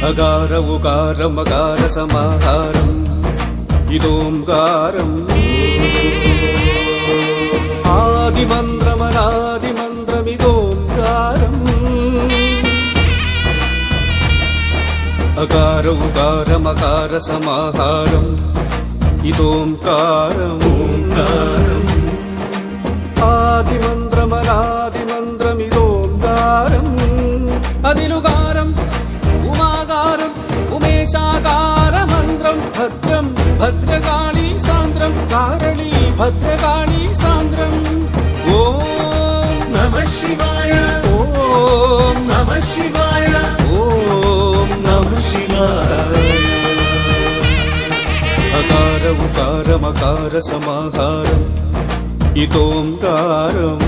അകാര ഉകാര മകാര സമാഹാരം ഇതോംകാരം ആദിമന്ത്രമനാദിമന്ത്രമിതോംകാരം അകാര ഉകാര മകാര സമാഹാരം ഇതോംകാരം ആദിമന്ത്രമനാദിമന്ത്രമിതോംകാരം അതിലുകാരം ഉമാകാരം ഉമേശാകാരമന്ത്രം ഭദ്രം ഭദ്രകാളി സാന്ദ്രം കാരളി ഭദ്രകാളി സാന്ദ്രം ഓം നമഃ ശിവായ ഓം നമഃ ശിവായ ഓം നമഃ ശിവായ. അകാര ഉകാര മകാര സമാഹാരം ഇതോംകാരം